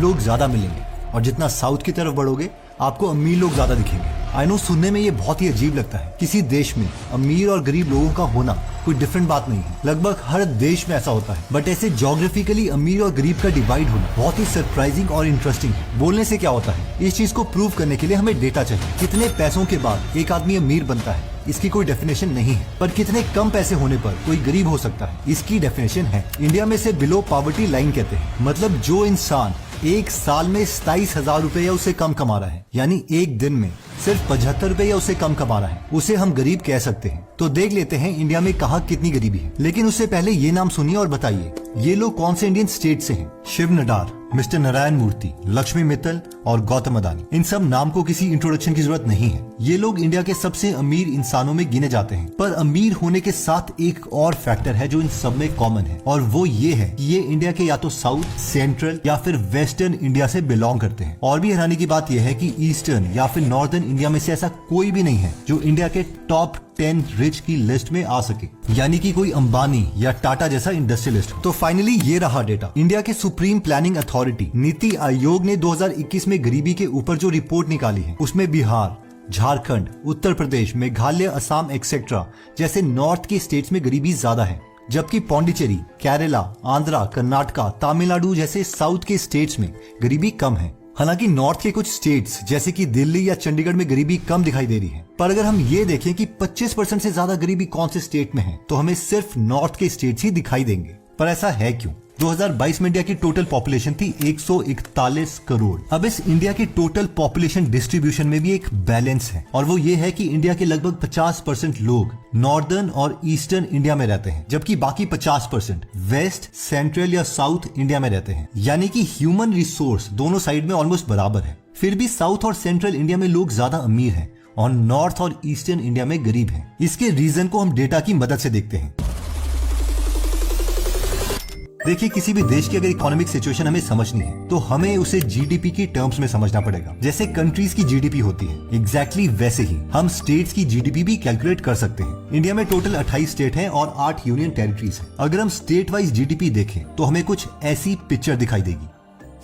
लोग ज्यादा मिलेंगे और जितना साउथ की तरफ बढ़ोगे आपको अमीर लोग ज्यादा दिखेंगे। आई नो सुनने में ये बहुत ही अजीब लगता है। किसी देश में अमीर और गरीब लोगों का होना कोई डिफरेंट बात नहीं है, लगभग हर देश में ऐसा होता है। बट ऐसे ज्योग्राफिकली अमीर और गरीब का डिवाइड होना बहुत ही सरप्राइजिंग और इंटरेस्टिंग है। बोलने से क्या होता है, इस चीज को प्रूव करने के लिए हमें डेटा चाहिए। कितने पैसों के बाद एक आदमी अमीर बनता है इसकी कोई डेफिनेशन नहीं है, पर कितने कम पैसे होने पर कोई गरीब हो सकता है इसकी डेफिनेशन है। इंडिया में से बिलो पॉवर्टी लाइन कहते हैं, मतलब जो इंसान एक साल में 27,000 रुपए या उससे कम कमा रहा है, यानी एक दिन में सिर्फ 75 रुपए या उससे कम कमा रहा है, उसे हम गरीब कह सकते हैं। तो देख लेते हैं इंडिया में कहाँ कितनी गरीबी है। लेकिन उससे पहले ये नाम सुनिए और बताइए ये लोग कौन से इंडियन स्टेट से हैं। शिव नडार, मिस्टर नारायण मूर्ति, लक्ष्मी मित्तल और गौतम अदानी, इन सब नाम को किसी इंट्रोडक्शन की जरूरत नहीं है। ये लोग इंडिया के सबसे अमीर इंसानों में गिने जाते हैं। पर अमीर होने के साथ एक और फैक्टर है जो इन सब में कॉमन है, और वो ये है कि ये इंडिया के या तो साउथ, सेंट्रल या फिर वेस्टर्न इंडिया से बिलोंग करते हैं। और भी हैरानी की बात यह है कि ईस्टर्न या फिर नॉर्दर्न इंडिया में से ऐसा कोई भी नहीं है जो इंडिया के टॉप 10 रिच की लिस्ट में आ सके, यानी कि कोई अंबानी या टाटा जैसा इंडस्ट्रियलिस्ट। तो फाइनली ये रहा डेटा। इंडिया के supreme planning authority NITI Aayog ने 2021 में गरीबी के ऊपर जो रिपोर्ट निकाली है उसमें बिहार, झारखंड, उत्तर प्रदेश, मेघालय, असम एक्सेट्रा जैसे नॉर्थ के स्टेट्स में गरीबी ज्यादा है, जबकि पौंडीचेरी, केरला, आंध्रा, कर्नाटका, तमिलनाडु जैसे साउथ के स्टेट्स में गरीबी कम है। हालांकि नॉर्थ के कुछ स्टेट्स जैसे कि दिल्ली या चंडीगढ़ में गरीबी कम दिखाई दे रही है। पर अगर हम ये देखें कि 25% से ज्यादा गरीबी कौन से स्टेट में है, तो हमें सिर्फ नॉर्थ के स्टेट्स ही दिखाई देंगे। पर ऐसा है क्यों? 2022 में इंडिया की टोटल पॉपुलेशन थी 141 करोड़। अब इस इंडिया की टोटल पॉपुलेशन डिस्ट्रीब्यूशन में भी एक बैलेंस है, और वो ये है कि इंडिया के लगभग 50% लोग नॉर्दर्न और ईस्टर्न इंडिया में रहते हैं, जबकि बाकी 50% वेस्ट, सेंट्रल या साउथ इंडिया में रहते हैं। यानी कि ह्यूमन रिसोर्स दोनों साइड में ऑलमोस्ट बराबर है। फिर भी साउथ और सेंट्रल इंडिया में लोग ज्यादा अमीर हैं और नॉर्थ और ईस्टर्न इंडिया में गरीब हैं। इसके रीजन को हम डेटा की मदद से देखते हैं। देखिए, किसी भी देश की अगर इकोनॉमिक सिचुएशन हमें समझनी है तो हमें उसे जीडीपी की टर्म्स में समझना पड़ेगा। जैसे कंट्रीज की जीडीपी होती है, एग्जैक्टली वैसे ही हम स्टेट्स की जीडीपी भी कैलकुलेट कर सकते हैं। इंडिया में टोटल 28 स्टेट हैं और 8 यूनियन टेरिटरीज हैं। अगर हम स्टेट वाइज जीडीपी देखें तो हमें कुछ ऐसी पिक्चर दिखाई देगी।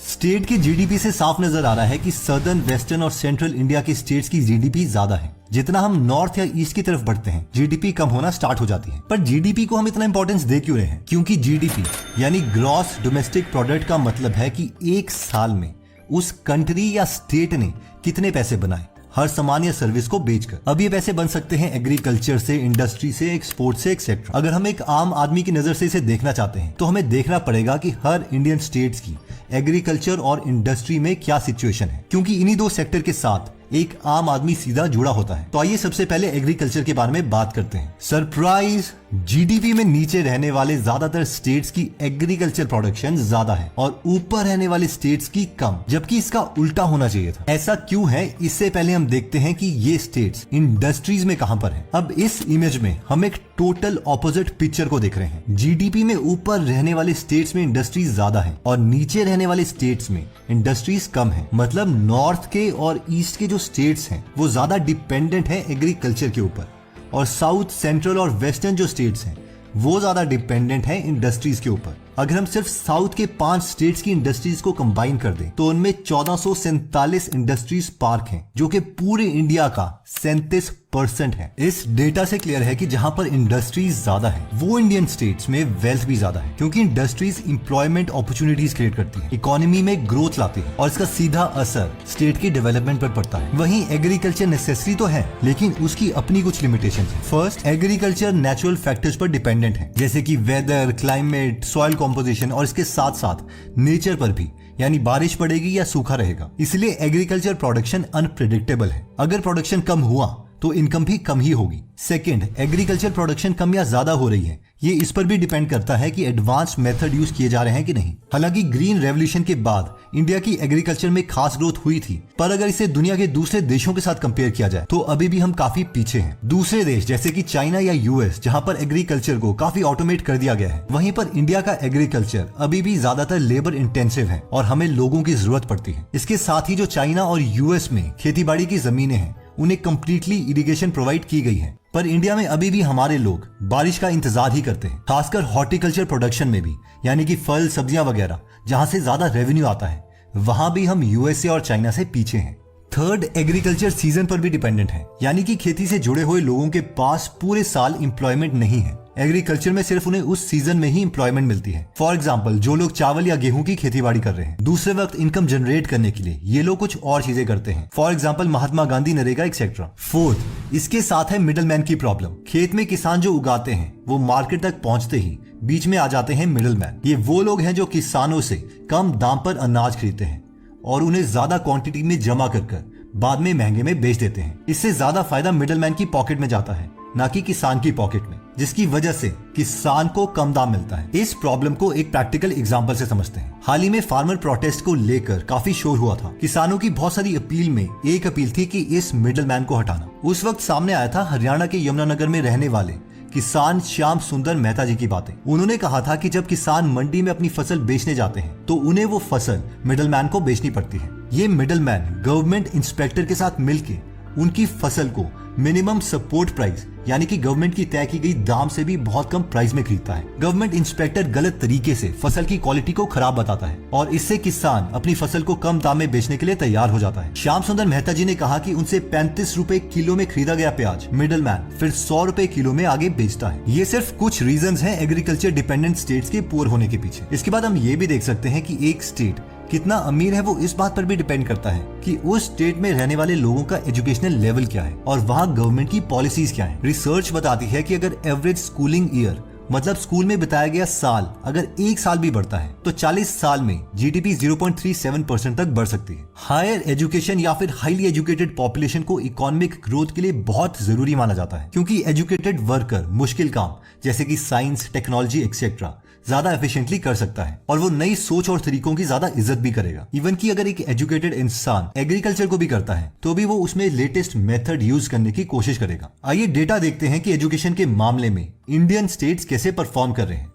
स्टेट की जीडीपी से साफ नजर आ रहा है कि सदर्न, वेस्टर्न और सेंट्रल इंडिया के स्टेट्स की जीडीपी ज्यादा है। जितना हम नॉर्थ या ईस्ट की तरफ बढ़ते हैं जीडीपी कम होना स्टार्ट हो जाती है। पर जीडीपी को हम इतना इंपॉर्टेंस दे क्यों रहे हैं? क्योंकि जीडीपी यानी ग्रॉस डोमेस्टिक प्रोडक्ट का मतलब है कि एक साल में उस कंट्री या स्टेट ने कितने पैसे बनाए हर सामान या सर्विस को बेचकर। अब ये पैसे बन सकते हैं एग्रीकल्चर से, इंडस्ट्री से, एक्सपोर्ट से, एक्सेट्रा। अगर हम एक आम आदमी की नजर से इसे देखना चाहते हैं तो हमें देखना पड़ेगा कि हर इंडियन स्टेट्स की एग्रीकल्चर और इंडस्ट्री में क्या सिचुएशन है, क्योंकि इन्हीं दो सेक्टर के साथ एक आम आदमी सीधा जुड़ा होता है। तो आइए सबसे पहले एग्रीकल्चर के बारे में बात करते हैं। सरप्राइज, जीडीपी में नीचे रहने वाले ज्यादातर स्टेट्स की एग्रीकल्चर प्रोडक्शन ज्यादा है और ऊपर रहने वाले स्टेट्स की कम, जबकि इसका उल्टा होना चाहिए था। ऐसा क्यों है, इससे पहले हम देखते हैं कि ये स्टेट्स इंडस्ट्रीज में कहां पर है। अब इस इमेज में हम एक टोटल ऑपोजिट पिक्चर को देख रहे हैं। जीडीपी में ऊपर रहने वाले स्टेट्स में इंडस्ट्रीज ज्यादा है और नीचे रहने वाले स्टेट्स में इंडस्ट्रीज कम है। मतलब नॉर्थ के और ईस्ट के जो स्टेट्स हैं वो ज्यादा डिपेंडेंट है एग्रीकल्चर के ऊपर, और साउथ, सेंट्रल और वेस्टर्न जो स्टेट्स हैं वो ज्यादा डिपेंडेंट है इंडस्ट्रीज के ऊपर। अगर हम सिर्फ साउथ के 5 स्टेट्स की इंडस्ट्रीज को कंबाइन कर दें तो उनमें 1447 इंडस्ट्रीज पार्क हैं, जो कि पूरे इंडिया का 37% है। इस डेटा से क्लियर है कि जहां पर इंडस्ट्रीज ज्यादा है वो इंडियन स्टेट्स में वेल्थ भी ज्यादा है, क्योंकि इंडस्ट्रीज एम्प्लॉयमेंट अपॉर्चुनिटीज क्रिएट करती है, इकोनॉमी में ग्रोथ लाती है और इसका सीधा असर स्टेट की डेवलपमेंट पर पड़ता है। वहीं एग्रीकल्चर नेसेसरी तो है, लेकिन उसकी अपनी कुछ लिमिटेशन है। फर्स्ट, एग्रीकल्चर नेचुरल फैक्टर्स पर डिपेंडेंट है, जैसे कि वेदर, क्लाइमेट, सॉइल कंपोजिशन और इसके साथ साथ नेचर पर भी, यानी बारिश पड़ेगी या सूखा रहेगा। इसलिए एग्रीकल्चर प्रोडक्शन अनप्रेडिक्टेबल है। अगर प्रोडक्शन कम हुआ तो इनकम भी कम ही होगी। सेकंड, एग्रीकल्चर प्रोडक्शन कम या ज्यादा हो रही है, ये इस पर भी डिपेंड करता है कि एडवांस मेथड यूज किए जा रहे हैं कि नहीं। हालांकि ग्रीन रेवोल्यूशन के बाद इंडिया की एग्रीकल्चर में खास ग्रोथ हुई थी, पर अगर इसे दुनिया के दूसरे देशों के साथ कंपेयर किया जाए तो अभी भी हम काफी पीछे हैं। दूसरे देश जैसे कि चाइना या यूएस, जहां पर एग्रीकल्चर को काफी ऑटोमेट कर दिया गया है, वहीं पर इंडिया का एग्रीकल्चर अभी भी ज्यादातर लेबर इंटेंसिव है और हमें लोगों की जरूरत पड़ती है। इसके साथ ही जो चाइना और यूएस में खेतीबाड़ी की जमीनें हैं उन्हें कम्प्लीटली इरिगेशन प्रोवाइड की गई है, पर इंडिया में अभी भी हमारे लोग बारिश का इंतजार ही करते हैं, खासकर हॉर्टिकल्चर प्रोडक्शन में भी, यानी कि फल, सब्जियां वगैरह, जहां से ज्यादा रेवेन्यू आता है। वहां भी हम यूएसए और चाइना से पीछे हैं। थर्ड, एग्रीकल्चर सीजन पर भी डिपेंडेंट है, यानी कि खेती से जुड़े हुए लोगों के पास पूरे साल एम्प्लॉयमेंट नहीं है। एग्रीकल्चर में सिर्फ उन्हें उस सीजन में ही एम्प्लॉयमेंट मिलती है। फॉर एग्जाम्पल, जो लोग चावल या गेहूं की खेती बाड़ी कर रहे हैं, दूसरे वक्त इनकम जनरेट करने के लिए ये लोग कुछ और चीजें करते हैं। For example, Mahatma Gandhi, NREGA etcetera. Fourth, इसके साथ है मिडलमैन की प्रॉब्लम। खेत में किसान जो उगाते हैं वो मार्केट तक पहुंचते ही बीच में आ जाते हैं मिडलमैन। ये वो लोग हैं जो किसानों से कम दाम पर अनाज खरीदते हैं और उन्हें ज्यादा क्वांटिटी में जमा कर बाद में महंगे में बेच देते हैं। इससे ज्यादा फायदा मिडलमैन की पॉकेट में जाता है, ना कि किसान की पॉकेट में, जिसकी वजह से किसान को कम दाम मिलता है। इस प्रॉब्लम को एक प्रैक्टिकल एग्जांपल से समझते हैं। हाल ही में फार्मर प्रोटेस्ट को लेकर काफी शोर हुआ था। किसानों की बहुत सारी अपील में एक अपील थी कि इस मिडलमैन को हटाना। उस वक्त सामने आया था हरियाणा के यमुनानगर में रहने वाले किसान श्याम सुंदर मेहता जी की बातें। उन्होंने कहा था कि जब किसान मंडी में अपनी फसल बेचने जाते हैं तो उन्हें वो फसल मिडलमैन को बेचनी पड़ती है। ये मिडलमैन गवर्नमेंट इंस्पेक्टर के साथ मिलके उनकी फसल को मिनिमम सपोर्ट प्राइस यानी कि गवर्नमेंट की तय की गई दाम से भी बहुत कम प्राइस में खरीदता है। गवर्नमेंट इंस्पेक्टर गलत तरीके से फसल की क्वालिटी को खराब बताता है और इससे किसान अपनी फसल को कम दाम में बेचने के लिए तैयार हो जाता है। श्याम सुंदर मेहता जी ने कहा कि उनसे 35 रुपए किलो में खरीदा गया प्याज मिडलमैन फिर 100 रुपए किलो में आगे बेचता है। ये सिर्फ कुछ रीजंस हैं एग्रीकल्चर डिपेंडेंट स्टेट्स के पुअर होने के पीछे। इसके बाद हम ये भी देख सकते हैं कि एक स्टेट कितना अमीर है वो इस बात पर भी डिपेंड करता है कि उस स्टेट में रहने वाले लोगों का एजुकेशनल लेवल क्या है और वहाँ गवर्नमेंट की पॉलिसीज क्या है। रिसर्च बताती है कि अगर एवरेज स्कूलिंग ईयर मतलब स्कूल में बिताया गया साल अगर एक साल भी बढ़ता है तो 40 साल में जीडीपी 0.37% तक बढ़ सकती है। हायर एजुकेशन या फिर हाईली एजुकेटेड पॉपुलेशन को इकोनॉमिक ग्रोथ के लिए बहुत जरूरी माना जाता है, क्योंकि एजुकेटेड वर्कर मुश्किल काम जैसे कि साइंस, टेक्नोलॉजी एक्सेट्रा ज्यादा एफिशिएंटली कर सकता है और वो नई सोच और तरीकों की ज्यादा इज्जत भी करेगा। इवन कि अगर एक एजुकेटेड इंसान एग्रीकल्चर को भी करता है तो भी वो उसमें लेटेस्ट मेथड यूज करने की कोशिश करेगा। आइए डेटा देखते हैं कि एजुकेशन के मामले में इंडियन स्टेट्स कैसे परफॉर्म कर रहे हैं।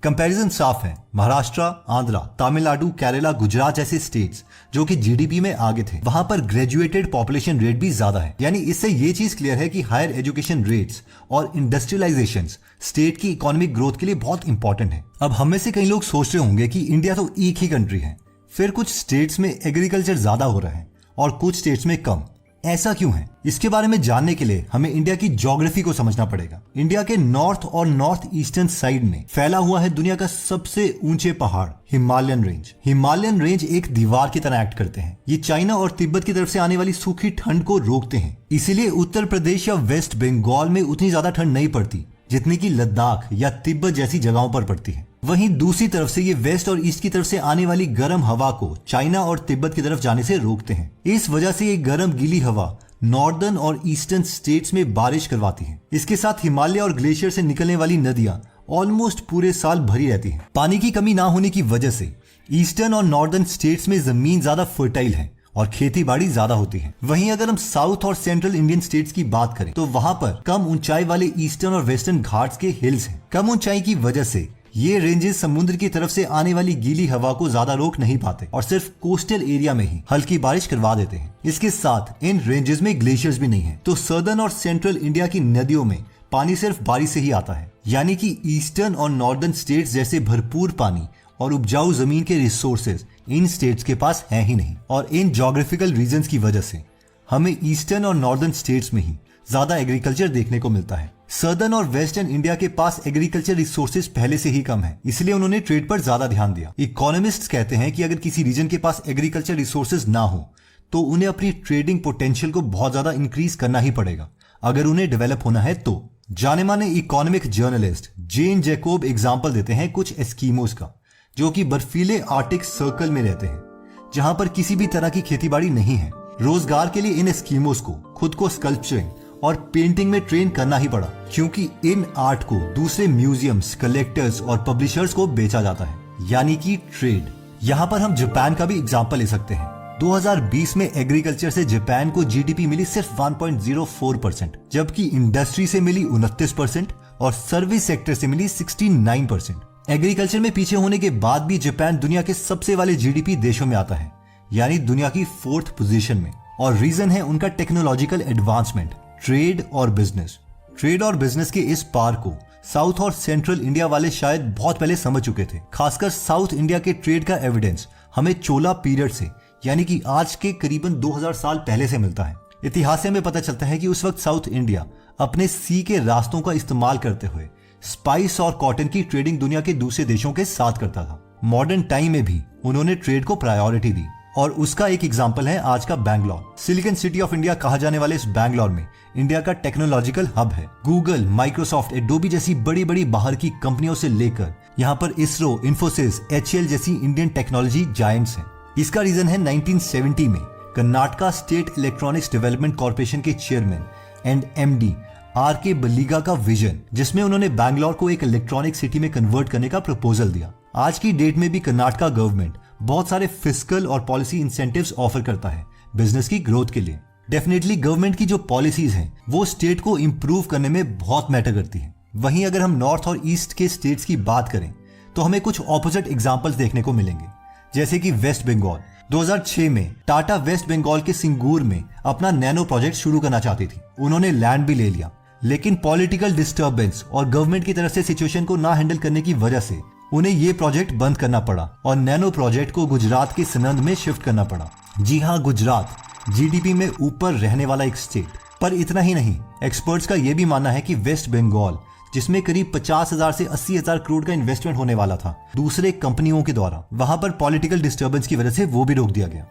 कंपैरिजन साफ है। महाराष्ट्र, आंध्रा, तमिलनाडु, केरला, गुजरात जैसे स्टेट्स जो कि जीडीपी में आगे थे, वहां पर ग्रेजुएटेड पॉपुलेशन रेट भी ज्यादा है। यानी इससे ये चीज क्लियर है कि हायर एजुकेशन रेट्स और इंडस्ट्रियलाइजेशन स्टेट की इकोनॉमिक ग्रोथ के लिए बहुत इंपॉर्टेंट है। अब हम में से कई लोग सोच रहे होंगे कि इंडिया तो एक ही कंट्री है, फिर कुछ स्टेट्स में एग्रीकल्चर ज्यादा हो रहा है और कुछ स्टेट्स में कम। ऐसा क्यों है? इसके बारे में जानने के लिए हमें इंडिया की ज्योग्राफी को समझना पड़ेगा। इंडिया के नॉर्थ और नॉर्थ ईस्टर्न साइड में फैला हुआ है दुनिया का सबसे ऊंचे पहाड़ हिमालयन रेंज। हिमालयन रेंज एक दीवार की तरह एक्ट करते हैं। ये चाइना और तिब्बत की तरफ से आने वाली सूखी ठंड को रोकते हैं। इसीलिए उत्तर प्रदेश या वेस्ट बंगाल में उतनी ज्यादा ठंड नहीं पड़ती जितनी की लद्दाख या तिब्बत जैसी जगहों पर पड़ती है। वहीं दूसरी तरफ से ये वेस्ट और ईस्ट की तरफ से आने वाली गर्म हवा को चाइना और तिब्बत की तरफ जाने से रोकते हैं। इस वजह से ये गर्म गीली हवा नॉर्दर्न और ईस्टर्न स्टेट्स में बारिश करवाती है। इसके साथ हिमालय और ग्लेशियर से निकलने वाली नदियां ऑलमोस्ट पूरे साल भरी रहती हैं। पानी की कमी ना होने की वजह से ईस्टर्न और नॉर्दर्न स्टेट्स में जमीन ज्यादा फर्टाइल है और खेती बाड़ी ज्यादा होती है। वहीं अगर हम साउथ और सेंट्रल इंडियन स्टेट्स की बात करें तो वहां पर कम ऊंचाई वाले ईस्टर्न और वेस्टर्न घाट्स के हिल्स हैं। कम ऊंचाई की वजह से ये रेंजेस समुद्र की तरफ से आने वाली गीली हवा को ज्यादा रोक नहीं पाते और सिर्फ कोस्टल एरिया में ही हल्की बारिश करवा देते हैं। इसके साथ इन रेंजेस में ग्लेशियर्स भी नहीं है, तो सदर्न और सेंट्रल इंडिया की नदियों में पानी सिर्फ बारिश से ही आता है। यानी कि ईस्टर्न और नॉर्दर्न स्टेट्स जैसे भरपूर पानी और उपजाऊ जमीन के रिसोर्सेज इन स्टेट्स के पास है ही नहीं। और इन ज्योग्राफिकल रीजंस की वजह से हमें ईस्टर्न और नॉर्दर्न स्टेट्स में ही ज्यादा एग्रीकल्चर देखने को मिलता है। सदर्न और वेस्टर्न इंडिया के पास एग्रीकल्चर रिसोर्सेज पहले से ही कम है, इसलिए उन्होंने ट्रेड पर ज्यादा ध्यान दिया। इकोनॉमिस्ट्स कहते हैं कि अगर किसी रीजन के पास एग्रीकल्चर रिसोर्सेज ना हो तो उन्हें अपनी ट्रेडिंग पोटेंशियल को बहुत ज्यादा इंक्रीज करना ही पड़ेगा अगर उन्हें डेवलप होना है तो। जाने माने इकोनॉमिक जर्नलिस्ट जेन जैकोब एग्जाम्पल देते हैं कुछ एस्कीमोस का, जो कि बर्फीले आर्टिक सर्कल में रहते हैं जहां पर किसी भी तरह की खेतीबाड़ी नहीं है। रोजगार के लिए इन एस्कीमोस को खुद को स्कल्पचरिंग और पेंटिंग में ट्रेन करना ही पड़ा, क्योंकि इन आर्ट को दूसरे म्यूजियम्स, कलेक्टर्स और पब्लिशर्स को बेचा जाता है, यानी कि ट्रेड। यहाँ पर हम जापान का भी एग्जाम्पल ले सकते हैं। 2020 में एग्रीकल्चर से जापान को जीडीपी मिली सिर्फ 1.04%, जबकि इंडस्ट्री से मिली 29% और सर्विस सेक्टर से मिली 69%। एग्रीकल्चर में पीछे होने के बाद भी जापान दुनिया के सबसे वाले जीडीपी देशों में आता है, यानी दुनिया की 4th पोजीशन में। और रीजन है उनका टेक्नोलॉजिकल एडवांसमेंट, ट्रेड और बिजनेस। ट्रेड और बिजनेस के इस पार को साउथ और सेंट्रल इंडिया वाले शायद बहुत पहले समझ चुके थे। खासकर साउथ इंडिया के ट्रेड का एविडेंस हमें चोला पीरियड से, यानी कि आज के करीबन 2000 साल पहले से मिलता है। इतिहास से हमें पता चलता है कि उस वक्त साउथ इंडिया अपने सी के रास्तों का इस्तेमाल करते हुए स्पाइस और कॉटन की ट्रेडिंग दुनिया के दूसरे देशों के साथ करता था। मॉडर्न टाइम में भी उन्होंने ट्रेड को प्रायोरिटी दी और उसका एक एग्जाम्पल है आज का Bangalore. Silicon city of India कहा जाने वाले इस बैंगलोर में इंडिया का टेक्नोलॉजिकल हब है। गूगल, माइक्रोसॉफ्ट, एडोबी जैसी बड़ी बड़ी बाहर की कंपनियों से लेकर यहाँ पर इसरो, इन्फोसिस, HCL जैसी इंडियन टेक्नोलॉजी जायंट्स हैं। इसका रीजन है 1970 में Karnataka state electronics development corporation के चेयरमैन एंड MD RK बल्लीगा का विजन, जिसमें उन्होंने बैंगलोर को एक इलेक्ट्रॉनिक सिटी में कन्वर्ट करने का प्रपोजल दिया। आज की डेट में भी कर्नाटका गवर्नमेंट बहुत सारे फिस्कल और पॉलिसी इंसेंटिव्स ऑफर करता है बिजनेस की ग्रोथ के लिए। डेफिनेटली गवर्नमेंट की जो पॉलिसीज हैं वो स्टेट को इंप्रूव करने में बहुत मैटर करती हैं। वहीं अगर हम नॉर्थ और ईस्ट के स्टेट्स की बात करें तो हमें कुछ ऑपोजिट एग्जांपल्स देखने को मिलेंगे, जैसे कि वेस्ट बंगाल। 2006 में टाटा वेस्ट बंगाल के सिंगूर में अपना नैनो प्रोजेक्ट शुरू करना चाहती थी। उन्होंने लैंड भी ले लिया, लेकिन पॉलिटिकल डिस्टर्बेंस और गवर्नमेंट की तरफ से सिचुएशन को ना हैंडल करने की वजह से उन्हें ये प्रोजेक्ट बंद करना पड़ा और नैनो प्रोजेक्ट को गुजरात के सनंद में शिफ्ट करना पड़ा। जी हाँ, गुजरात GDP में ऊपर रहने वाला एक स्टेट। पर इतना ही नहीं, एक्सपर्ट्स का यह भी मानना है कि वेस्ट बंगाल, जिसमें करीब 50,000 से 80,000 करोड़ का इन्वेस्टमेंट होने वाला था दूसरे कंपनियों के द्वारा, वहां पर पॉलिटिकल डिस्टर्बेंस की वजह से वो भी रोक दिया गया।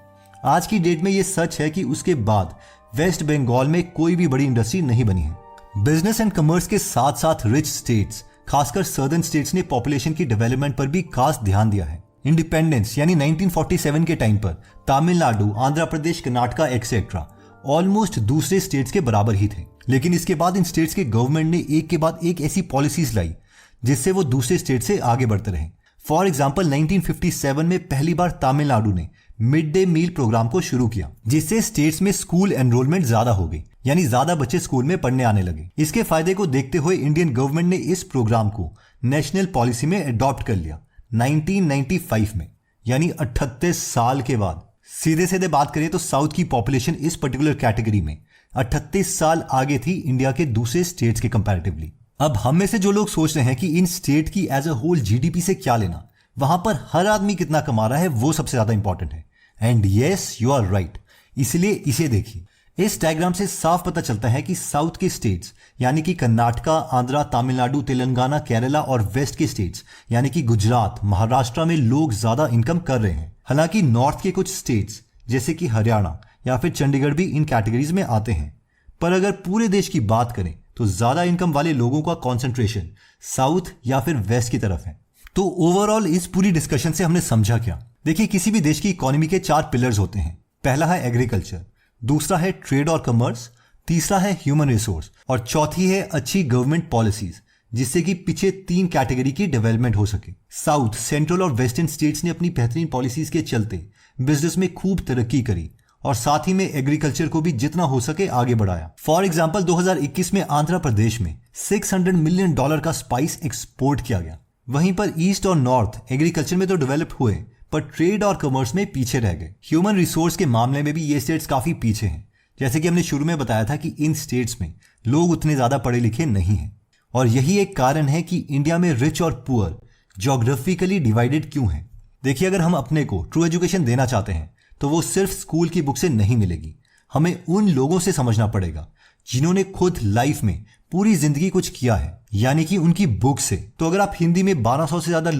आज की डेट में ये सच है कि उसके बाद वेस्ट बंगाल में कोई भी बड़ी इंडस्ट्री नहीं बनी है। बिजनेस एंड कमर्स के साथ साथ रिच स्टेट्स, खासकर सर्दर्न स्टेट्स ने पॉपुलेशन की डेवलपमेंट पर भी खास ध्यान दिया है। इंडिपेंडेंस यानी 1947 के टाइम पर तमिलनाडु, आंध्र प्रदेश, कर्नाटका एक्सेट्रा ऑलमोस्ट दूसरे स्टेट्स के बराबर ही थे। लेकिन इसके बाद इन स्टेट्स के गवर्नमेंट ने एक के बाद एक ऐसी पॉलिसीज लाई जिससे वो दूसरे स्टेट से आगे बढ़ते रहे। फॉर एग्जाम्पल 1957 में पहली बार तमिलनाडु ने मिड डे मील प्रोग्राम को शुरू किया, जिससे स्टेट्स में स्कूल एनरोलमेंट ज्यादा हो गई, यानी ज्यादा बच्चे स्कूल में पढ़ने आने लगे। इसके फायदे को देखते हुए इंडियन गवर्नमेंट ने इस प्रोग्राम को नेशनल पॉलिसी में अडॉप्ट कर लिया 1995 में, यानी 38 साल के बाद। सीधे सीधे बात करें तो साउथ की पॉपुलेशन इस पर्टिकुलर कैटेगरी में 38 साल आगे थी इंडिया के दूसरे स्टेट्स के कंपैरेटिवली। अब हम में से जो लोग सोच रहे हैं कि इन स्टेट की एज अ होल GDP से क्या लेना, वहां पर हर आदमी कितना कमा रहा है वो सबसे ज्यादा इंपॉर्टेंट है। And yes, you are right. इसलिए इसे देखिए। इस डायग्राम से साफ पता चलता है कि साउथ के स्टेट्स यानी कि कर्नाटका, आंध्रा, तमिलनाडु, तेलंगाना, केरला और वेस्ट के स्टेट्स यानी कि गुजरात, महाराष्ट्र में लोग ज्यादा इनकम कर रहे हैं। हालांकि नॉर्थ के कुछ स्टेट्स जैसे कि हरियाणा या फिर चंडीगढ़ भी इन कैटेगरीज में आते हैं। पर अगर पूरे देश की बात करें तो ज्यादा इनकम वाले लोगों का कॉन्सेंट्रेशन साउथ या फिर वेस्ट की तरफ है। तो ओवरऑल इस पूरी डिस्कशन से हमने समझा क्या? देखिए, किसी भी देश की इकोनॉमी के 4 पिलर्स होते हैं। पहला है एग्रीकल्चर, दूसरा है ट्रेड और कमर्स, तीसरा है ह्यूमन रिसोर्स और चौथी है अच्छी गवर्नमेंट पॉलिसीज, जिससे कि पीछे 3 कैटेगरी की डेवलपमेंट हो सके। साउथ, सेंट्रल और वेस्टर्न स्टेट्स ने अपनी बेहतरीन पॉलिसीज के चलते बिजनेस में खूब तरक्की करी और साथ ही में एग्रीकल्चर को भी जितना हो सके आगे बढ़ाया। फॉर एग्जाम्पल 2021 में आंध्र प्रदेश में $600 मिलियन का स्पाइस एक्सपोर्ट किया गया। वहीं पर ईस्ट और नॉर्थ एग्रीकल्चर में तो डेवलप हुए, पर ट्रेड और कमर्स में पीछे रह गए। ह्यूमन रिसोर्स के मामले में भी ये स्टेट्स काफी पीछे हैं। जैसे कि हमने शुरू में बताया था कि इन स्टेट्स में लोग उतने ज्यादा पढ़े लिखे नहीं हैं और यही एक कारण है कि इंडिया में रिच और पुअर ज्योग्राफिकली डिवाइडेड क्यों है। देखिए, अगर हम अपने को ट्रू एजुकेशन देना चाहते हैं तो वो सिर्फ स्कूल की बुक से नहीं मिलेगी। हमें उन लोगों से समझना पड़ेगा जिन्होंने खुद लाइफ में पूरी जिंदगी कुछ किया है, यानी कि उनकी बुक से। तो अगर आप हिंदी में 1200 से ज्यादा